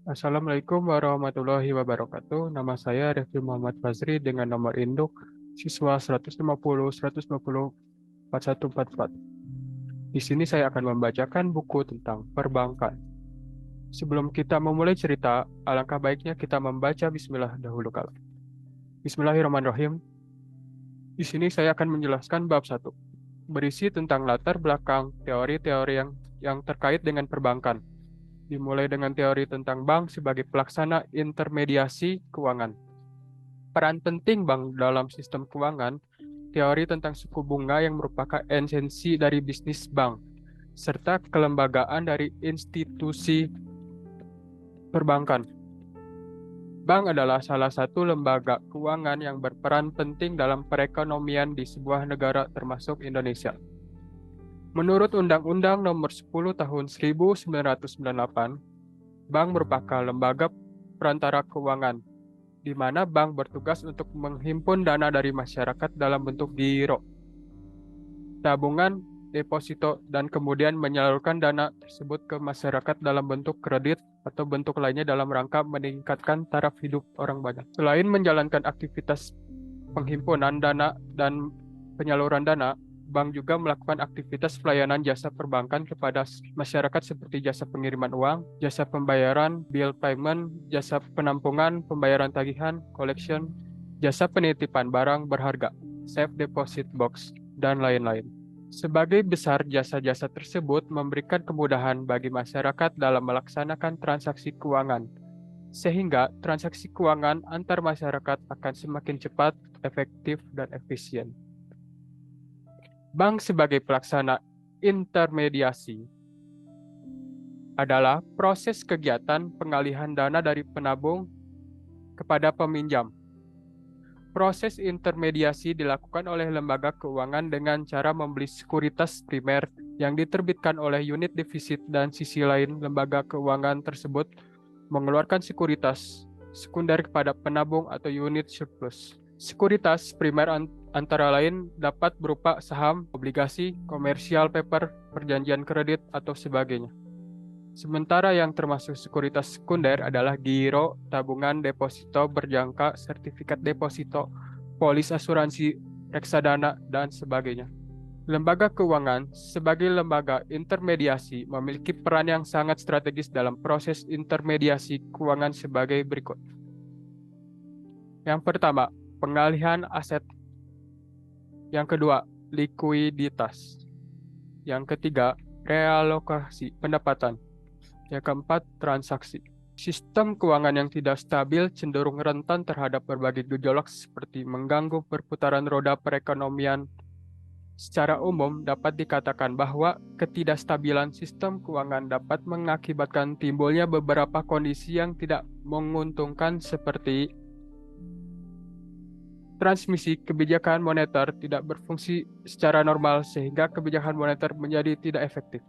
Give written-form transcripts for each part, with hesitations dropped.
Assalamualaikum warahmatullahi wabarakatuh. Nama saya Refli Muhammad Fazri dengan nomor induk siswa 150 150 4144. Di sini saya akan membacakan buku tentang perbankan. Sebelum kita memulai cerita, alangkah baiknya kita membaca bismillah dahulu kala. Bismillahirrahmanirrahim. Di sini saya akan menjelaskan bab 1, berisi tentang latar belakang teori-teori yang terkait dengan perbankan. Dimulai dengan teori tentang bank sebagai pelaksana intermediasi keuangan. Peran penting bank dalam sistem keuangan, teori tentang suku bunga yang merupakan esensi dari bisnis bank, serta kelembagaan dari institusi perbankan. Bank adalah salah satu lembaga keuangan yang berperan penting dalam perekonomian di sebuah negara termasuk Indonesia. Menurut Undang-Undang Nomor 10 Tahun 1998, bank merupakan lembaga perantara keuangan, di mana bank bertugas untuk menghimpun dana dari masyarakat dalam bentuk giro, tabungan, deposito, dan kemudian menyalurkan dana tersebut ke masyarakat dalam bentuk kredit atau bentuk lainnya dalam rangka meningkatkan taraf hidup orang banyak. Selain menjalankan aktivitas penghimpunan dana dan penyaluran dana, bank juga melakukan aktivitas pelayanan jasa perbankan kepada masyarakat seperti jasa pengiriman uang, jasa pembayaran, bill payment, jasa penampungan, pembayaran tagihan, collection, jasa penitipan barang berharga, safe deposit box, dan lain-lain. Sebagai besar jasa-jasa tersebut memberikan kemudahan bagi masyarakat dalam melaksanakan transaksi keuangan, sehingga transaksi keuangan antar masyarakat akan semakin cepat, efektif, dan efisien. Bank sebagai pelaksana intermediasi adalah proses kegiatan pengalihan dana dari penabung kepada peminjam. Proses intermediasi dilakukan oleh lembaga keuangan dengan cara membeli sekuritas primer yang diterbitkan oleh unit defisit dan sisi lain lembaga keuangan tersebut mengeluarkan sekuritas sekunder kepada penabung atau unit surplus. Sekuritas primer antara lain dapat berupa saham, obligasi, komersial paper, perjanjian kredit, atau sebagainya. Sementara yang termasuk sekuritas sekunder adalah giro, tabungan, deposito berjangka, sertifikat deposito, polis asuransi, reksadana, dan sebagainya. Lembaga keuangan sebagai lembaga intermediasi memiliki peran yang sangat strategis dalam proses intermediasi keuangan sebagai berikut. Yang pertama, pengalihan aset. Yang kedua, likuiditas. Yang ketiga, realokasi pendapatan. Yang keempat, transaksi. Sistem keuangan yang tidak stabil cenderung rentan terhadap berbagai gejolak seperti mengganggu perputaran roda perekonomian. Secara umum, dapat dikatakan bahwa ketidakstabilan sistem keuangan dapat mengakibatkan timbulnya beberapa kondisi yang tidak menguntungkan seperti transmisi kebijakan moneter tidak berfungsi secara normal sehingga kebijakan moneter menjadi tidak efektif.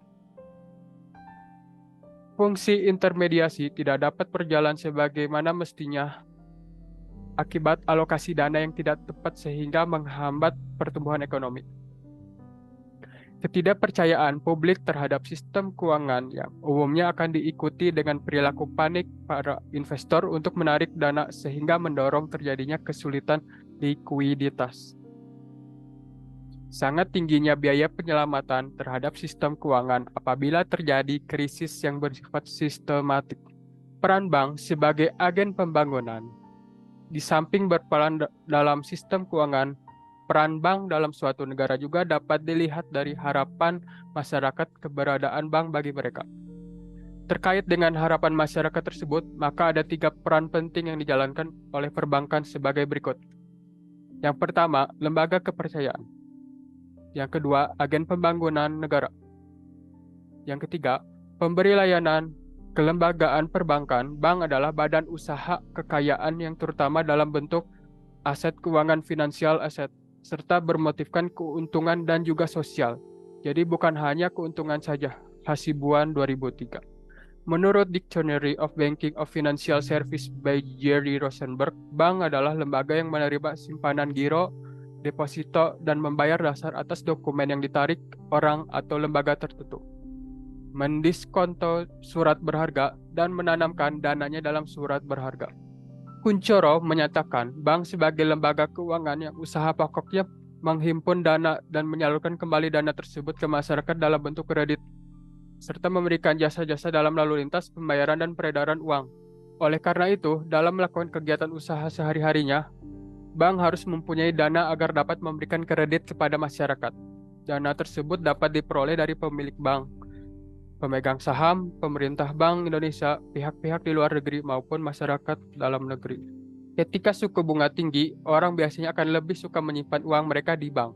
Fungsi intermediasi tidak dapat berjalan sebagaimana mestinya akibat alokasi dana yang tidak tepat sehingga menghambat pertumbuhan ekonomi. Ketidakpercayaan publik terhadap sistem keuangan yang umumnya akan diikuti dengan perilaku panik para investor untuk menarik dana sehingga mendorong terjadinya kesulitan likuiditas. Sangat tingginya biaya penyelamatan terhadap sistem keuangan apabila terjadi krisis yang bersifat sistematik. Peran bank sebagai agen pembangunan. Di samping berperan dalam sistem keuangan, peran bank dalam suatu negara juga dapat dilihat dari harapan masyarakat keberadaan bank bagi mereka. Terkait dengan harapan masyarakat tersebut, maka ada 3 peran penting yang dijalankan oleh perbankan sebagai berikut. Yang pertama, lembaga kepercayaan. Yang kedua, agen pembangunan negara. Yang ketiga, pemberi layanan kelembagaan perbankan. Bank adalah badan usaha kekayaan yang terutama dalam bentuk aset keuangan finansial aset, serta bermotifkan keuntungan dan juga sosial. Jadi bukan hanya keuntungan saja. Hasibuan 2003. Menurut Dictionary of Banking of Financial Service by Jerry Rosenberg, bank adalah lembaga yang menerima simpanan giro, deposito, dan membayar dasar atas dokumen yang ditarik orang atau lembaga tertentu. mendiskonto surat berharga, dan menanamkan dananya dalam surat berharga. Kuncoro menyatakan bank sebagai lembaga keuangan yang usaha pokoknya menghimpun dana dan menyalurkan kembali dana tersebut ke masyarakat dalam bentuk kredit, serta memberikan jasa-jasa dalam lalu lintas, pembayaran, dan peredaran uang. Oleh karena itu, dalam melakukan kegiatan usaha sehari-harinya, bank harus mempunyai dana agar dapat memberikan kredit kepada masyarakat. Dana tersebut dapat diperoleh dari pemilik bank, pemegang saham, pemerintah Bank Indonesia, pihak-pihak di luar negeri, maupun masyarakat dalam negeri. Ketika suku bunga tinggi, orang biasanya akan lebih suka menyimpan uang mereka di bank,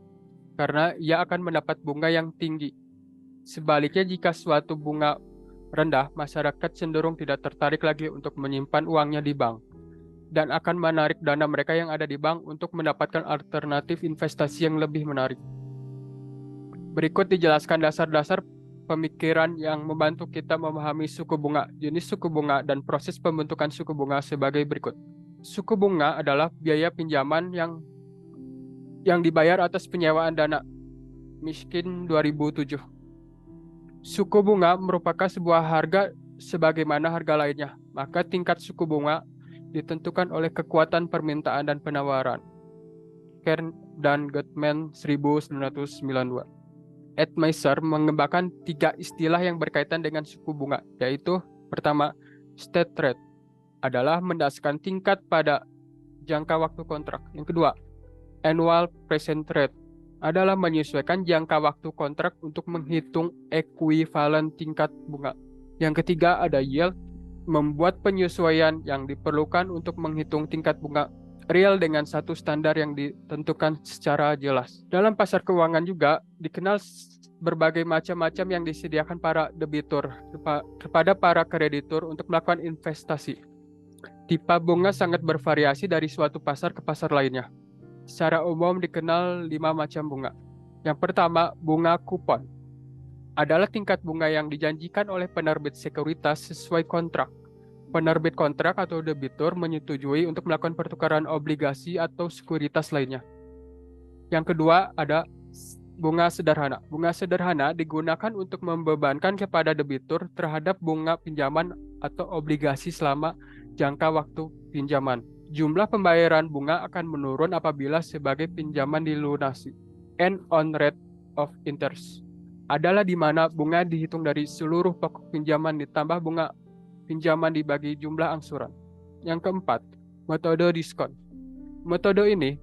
karena ia akan mendapat bunga yang tinggi. Sebaliknya, jika suatu bunga rendah, masyarakat cenderung tidak tertarik lagi untuk menyimpan uangnya di bank, dan akan menarik dana mereka yang ada di bank untuk mendapatkan alternatif investasi yang lebih menarik. Berikut dijelaskan dasar-dasar pemikiran yang membantu kita memahami suku bunga, jenis suku bunga, dan proses pembentukan suku bunga sebagai berikut. Suku bunga adalah biaya pinjaman yang dibayar atas penyewaan dana. Miskin 2007. Suku bunga merupakan sebuah harga sebagaimana harga lainnya, maka tingkat suku bunga ditentukan oleh kekuatan permintaan dan penawaran. Kern dan Gottman 1992. Edmeiser mengembangkan 3 istilah yang berkaitan dengan suku bunga, yaitu pertama, state rate adalah mendasarkan tingkat pada jangka waktu kontrak. Yang kedua, annual present rate adalah menyesuaikan jangka waktu kontrak untuk menghitung ekuivalen tingkat bunga. Yang ketiga, ada yield, membuat penyesuaian yang diperlukan untuk menghitung tingkat bunga real dengan satu standar yang ditentukan secara jelas. Dalam pasar keuangan juga dikenal berbagai macam-macam yang disediakan para debitur kepada para kreditur untuk melakukan investasi. Tipe bunga sangat bervariasi dari suatu pasar ke pasar lainnya. Secara umum dikenal 5 macam bunga. Yang pertama, bunga kupon. Adalah tingkat bunga yang dijanjikan oleh penerbit sekuritas sesuai kontrak. Penerbit kontrak atau debitur menyetujui untuk melakukan pertukaran obligasi atau sekuritas lainnya. Yang kedua, ada bunga sederhana. Bunga sederhana digunakan untuk membebankan kepada debitur terhadap bunga pinjaman atau obligasi selama jangka waktu pinjaman. Jumlah pembayaran bunga akan menurun apabila sebagai pinjaman dilunasi. End on rate of interest adalah di mana bunga dihitung dari seluruh pokok pinjaman ditambah bunga pinjaman dibagi jumlah angsuran. Yang keempat, metode diskon. Metode ini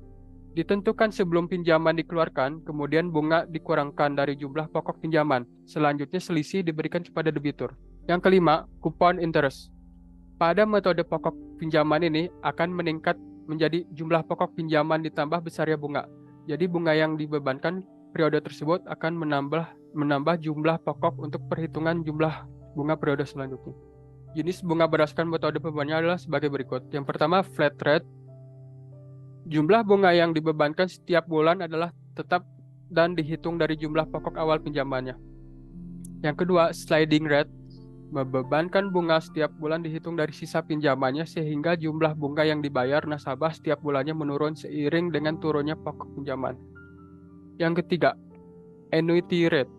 ditentukan sebelum pinjaman dikeluarkan, kemudian bunga dikurangkan dari jumlah pokok pinjaman. Selanjutnya selisih diberikan kepada debitur. Yang kelima, coupon interest. Pada metode pokok pinjaman ini akan meningkat menjadi jumlah pokok pinjaman ditambah besarnya bunga. Jadi bunga yang dibebankan periode tersebut akan menambah jumlah pokok untuk perhitungan jumlah bunga periode selanjutnya. Jenis bunga berdasarkan metode pembayarannya adalah sebagai berikut. Yang pertama, flat rate. Jumlah bunga yang dibebankan setiap bulan adalah tetap dan dihitung dari jumlah pokok awal pinjamannya. Yang kedua, sliding rate. Membebankan bunga setiap bulan dihitung dari sisa pinjamannya sehingga jumlah bunga yang dibayar nasabah setiap bulannya menurun seiring dengan turunnya pokok pinjaman. Yang ketiga, annuity rate.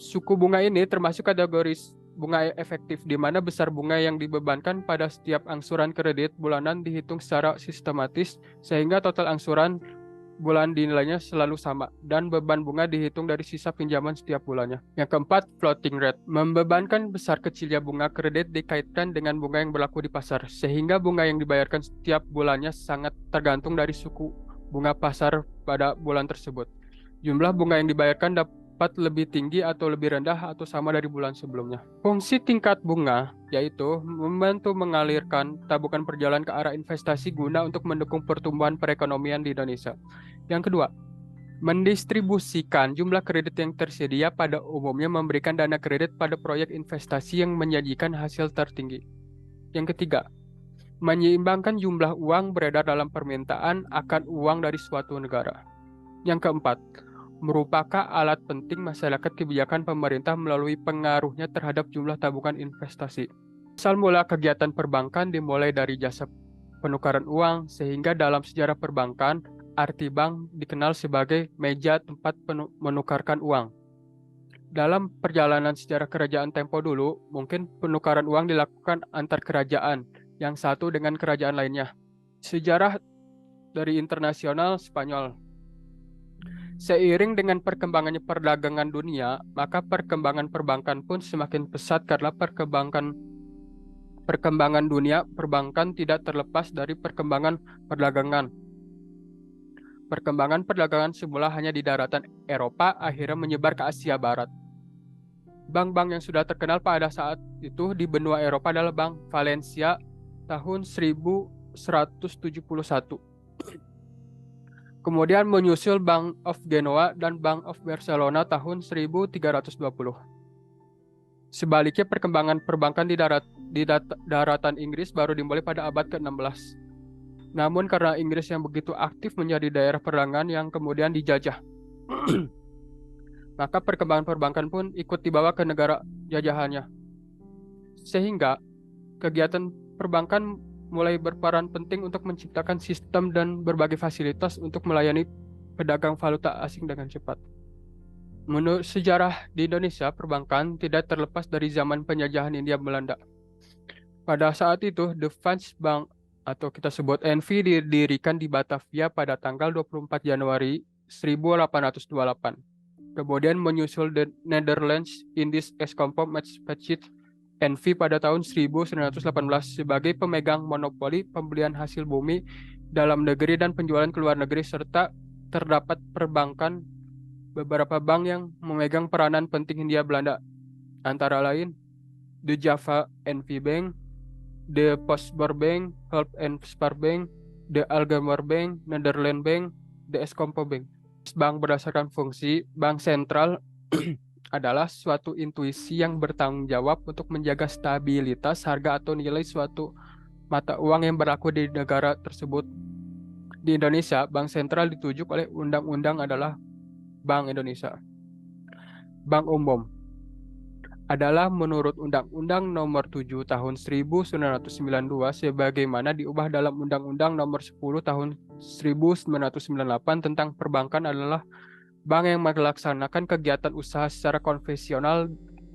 Suku bunga ini termasuk kategori bunga efektif, di mana besar bunga yang dibebankan pada setiap angsuran kredit bulanan dihitung secara sistematis sehingga total angsuran bulan dinilainya selalu sama dan beban bunga dihitung dari sisa pinjaman setiap bulannya. Yang keempat, floating rate. Membebankan besar kecilnya bunga kredit dikaitkan dengan bunga yang berlaku di pasar sehingga bunga yang dibayarkan setiap bulannya sangat tergantung dari suku bunga pasar pada bulan tersebut. Jumlah bunga yang dibayarkan dapat lebih tinggi atau lebih rendah atau sama dari bulan sebelumnya. Fungsi tingkat bunga yaitu membantu mengalirkan tabungan berjalan ke arah investasi guna untuk mendukung pertumbuhan perekonomian di Indonesia. Yang kedua, mendistribusikan jumlah kredit yang tersedia pada umumnya memberikan dana kredit pada proyek investasi yang menyajikan hasil tertinggi. Yang ketiga, menyeimbangkan jumlah uang beredar dalam permintaan akan uang dari suatu negara. Yang keempat, merupakan alat penting masyarakat kebijakan pemerintah melalui pengaruhnya terhadap jumlah tabungan investasi. Asal mula kegiatan perbankan dimulai dari jasa penukaran uang, sehingga dalam sejarah perbankan, arti bank dikenal sebagai meja tempat menukarkan uang. Dalam perjalanan sejarah kerajaan tempo dulu, mungkin penukaran uang dilakukan antar kerajaan yang satu dengan kerajaan lainnya. Sejarah dari internasional Spanyol. Seiring dengan perkembangannya perdagangan dunia, maka perkembangan perbankan pun semakin pesat karena perkembangan dunia perbankan tidak terlepas dari perkembangan perdagangan. Perkembangan perdagangan semula hanya di daratan Eropa, akhirnya menyebar ke Asia Barat. Bank-bank yang sudah terkenal pada saat itu di benua Eropa adalah Bank Valencia tahun 1171. Kemudian menyusul Bank of Genoa dan Bank of Barcelona tahun 1320. Sebaliknya perkembangan perbankan di daratan Inggris baru dimulai pada abad ke-16. Namun karena Inggris yang begitu aktif menjadi daerah perdagangan yang kemudian dijajah, maka perkembangan perbankan pun ikut dibawa ke negara jajahannya. Sehingga kegiatan perbankan mulai berperan penting untuk menciptakan sistem dan berbagai fasilitas untuk melayani pedagang valuta asing dengan cepat. Menurut sejarah di Indonesia, perbankan tidak terlepas dari zaman penjajahan Hindia Belanda. Pada saat itu, The Funds Bank atau kita sebut NV didirikan di Batavia pada tanggal 24 Januari 1828. Kemudian menyusul The Netherlands Indies Exchange NV pada tahun 1918 sebagai pemegang monopoli pembelian hasil bumi dalam negeri dan penjualan ke luar negeri, serta terdapat perbankan beberapa bank yang memegang peranan penting Hindia Belanda, antara lain The Java NV Bank, The Postbank Bank, Help and Spar Bank, The Alkmaar Bank, Netherlands Bank, The Escompo Bank. Bank berdasarkan fungsi bank sentral adalah suatu intuisi yang bertanggung jawab untuk menjaga stabilitas harga atau nilai suatu mata uang yang berlaku di negara tersebut. Di Indonesia, bank sentral ditujuk oleh undang-undang adalah Bank Indonesia. Bank umum adalah menurut Undang-Undang Nomor 7 Tahun 1992 sebagaimana diubah dalam Undang-Undang Nomor 10 Tahun 1998 tentang perbankan adalah bank yang melaksanakan kegiatan usaha secara konvensional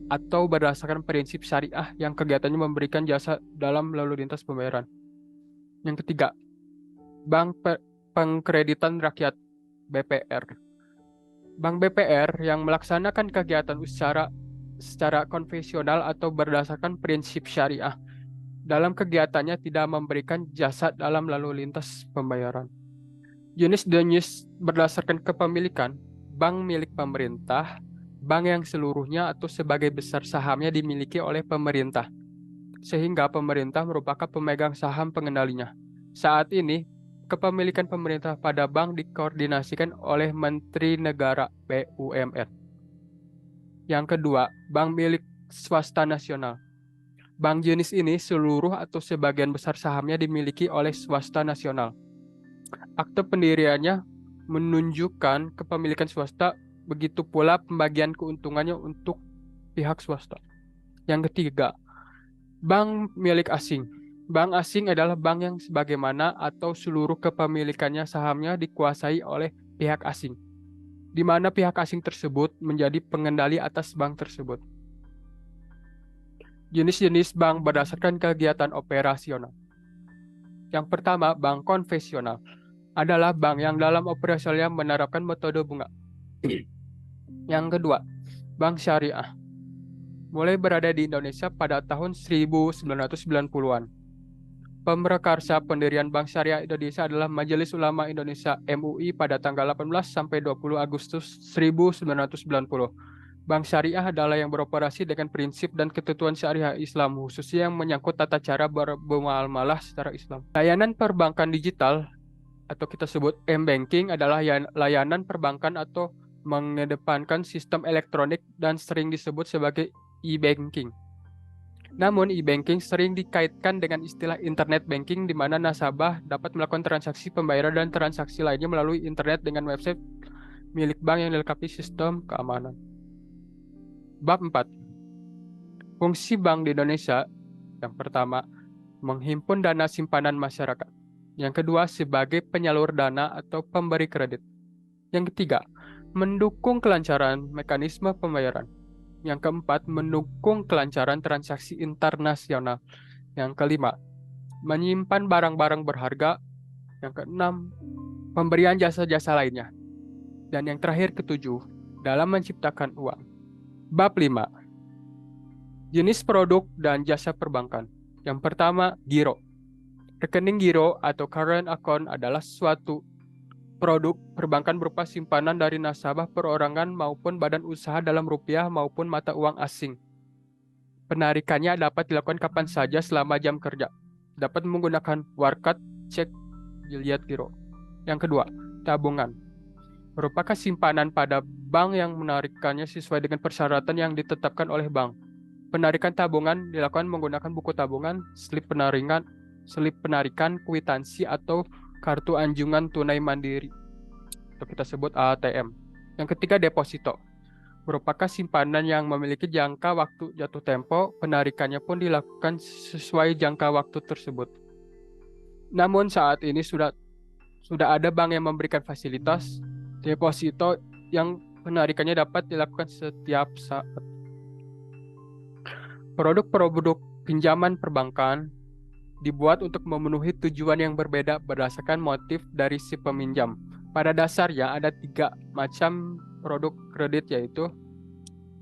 atau berdasarkan prinsip syariah yang kegiatannya memberikan jasa dalam lalu lintas pembayaran. Yang ketiga, Bank Pengkreditan Rakyat BPR. Bank BPR yang melaksanakan kegiatan usaha secara konvensional atau berdasarkan prinsip syariah. Dalam kegiatannya tidak memberikan jasa dalam lalu lintas pembayaran. Jenis-jenis berdasarkan kepemilikan, bank milik pemerintah, bank yang seluruhnya atau sebagai besar sahamnya dimiliki oleh pemerintah, sehingga pemerintah merupakan pemegang saham pengendalinya. Saat ini, kepemilikan pemerintah pada bank dikoordinasikan oleh Menteri Negara BUMN. Yang kedua, bank milik swasta nasional. Bank jenis ini seluruh atau sebagian besar sahamnya dimiliki oleh swasta nasional. Akte pendiriannya menunjukkan kepemilikan swasta, begitu pula pembagian keuntungannya untuk pihak swasta. Yang ketiga, bank milik asing. Bank asing adalah bank yang sebagaimana atau seluruh kepemilikannya sahamnya dikuasai oleh pihak asing, di mana pihak asing tersebut menjadi pengendali atas bank tersebut. Jenis-jenis bank berdasarkan kegiatan operasional. Yang pertama, bank konvensional adalah bank yang dalam operasionalnya menerapkan metode bunga. Yang kedua, bank syariah. Mulai berada di Indonesia pada tahun 1990-an. Pemrekarsa pendirian Bank Syariah Indonesia adalah Majelis Ulama Indonesia MUI pada tanggal 18 sampai 20 Agustus 1990. Bank Syariah adalah yang beroperasi dengan prinsip dan ketentuan syariah Islam, khususnya yang menyangkut tata cara bermuamalah secara Islam. Layanan perbankan digital atau kita sebut M-Banking adalah layanan perbankan atau mengedepankan sistem elektronik dan sering disebut sebagai e-banking. Namun, e-banking sering dikaitkan dengan istilah internet banking di mana nasabah dapat melakukan transaksi pembayaran dan transaksi lainnya melalui internet dengan website milik bank yang dilengkapi sistem keamanan. Bab 4. Fungsi bank di Indonesia. Yang pertama, menghimpun dana simpanan masyarakat. Yang kedua, sebagai penyalur dana atau pemberi kredit. Yang ketiga, mendukung kelancaran mekanisme pembayaran. Yang keempat, mendukung kelancaran transaksi internasional. Yang kelima, menyimpan barang-barang berharga. Yang keenam, pemberian jasa-jasa lainnya. Dan yang terakhir ketujuh, dalam menciptakan uang. Bab 5. Jenis produk dan jasa perbankan. Yang pertama, giro. Rekening giro atau current account adalah suatu produk perbankan berupa simpanan dari nasabah perorangan maupun badan usaha dalam rupiah maupun mata uang asing. Penarikannya dapat dilakukan kapan saja selama jam kerja. Dapat menggunakan warkat, cek, dilihat giro. Yang kedua, tabungan. Merupakan simpanan pada bank yang menarikannya sesuai dengan persyaratan yang ditetapkan oleh bank. Penarikan tabungan dilakukan menggunakan buku tabungan, slip penarikan, kwitansi, atau kartu anjungan tunai mandiri, atau kita sebut ATM. Yang ketiga, deposito. Merupakan simpanan yang memiliki jangka waktu jatuh tempo, penarikannya pun dilakukan sesuai jangka waktu tersebut. Namun saat ini sudah ada bank yang memberikan fasilitas deposito yang penarikannya dapat dilakukan setiap saat. Produk-produk pinjaman perbankan dibuat untuk memenuhi tujuan yang berbeda berdasarkan motif dari si peminjam. Pada dasarnya ada 3 macam produk kredit, yaitu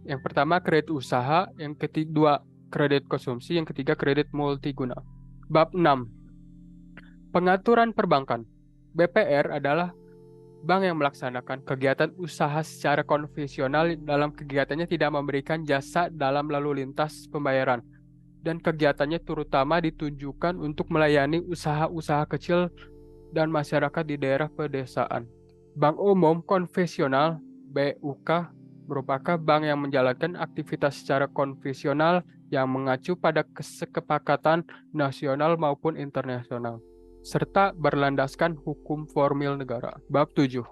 yang pertama kredit usaha, yang kedua kredit konsumsi, yang ketiga kredit multiguna. Bab 6. Pengaturan perbankan. BPR adalah bank yang melaksanakan kegiatan usaha secara konvensional. Dalam kegiatannya tidak memberikan jasa dalam lalu lintas pembayaran, dan kegiatannya terutama ditujukan untuk melayani usaha-usaha kecil dan masyarakat di daerah pedesaan. Bank umum konvensional (BUK) merupakan bank yang menjalankan aktivitas secara konvensional yang mengacu pada kesepakatan nasional maupun internasional, serta berlandaskan hukum formil negara. Bab 7.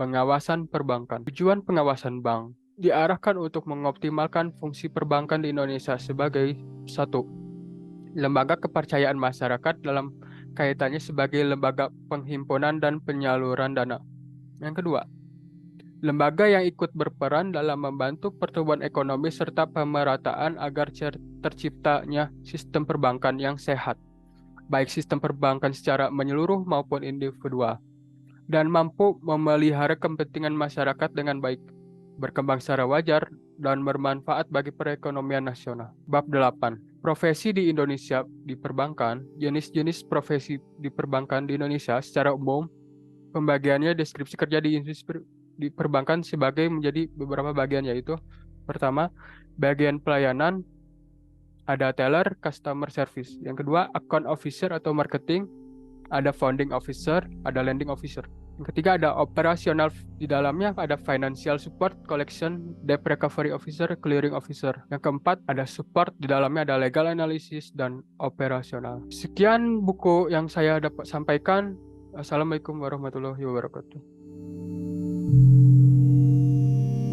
Pengawasan perbankan. Tujuan pengawasan bank diarahkan untuk mengoptimalkan fungsi perbankan di Indonesia sebagai 1. Lembaga kepercayaan masyarakat dalam kaitannya sebagai lembaga penghimpunan dan penyaluran dana. Yang kedua, lembaga yang ikut berperan dalam membantu pertumbuhan ekonomi serta pemerataan agar terciptanya sistem perbankan yang sehat, baik sistem perbankan secara menyeluruh maupun individual, dan mampu memelihara kepentingan masyarakat dengan baik, berkembang secara wajar, dan bermanfaat bagi perekonomian nasional. Bab 8. Profesi di Indonesia di perbankan. Jenis-jenis profesi di perbankan di Indonesia secara umum, pembagiannya deskripsi kerja di perbankan sebagai menjadi beberapa bagian, yaitu pertama, bagian pelayanan, ada teller, customer service. Yang kedua, account officer atau marketing, ada founding officer, ada lending officer. Yang ketiga, ada operasional, di dalamnya ada financial support, collection, debt recovery officer, clearing officer. Yang keempat, ada support, di dalamnya ada legal analysis dan operasional. Sekian buku yang saya dapat sampaikan. Assalamualaikum warahmatullahi wabarakatuh.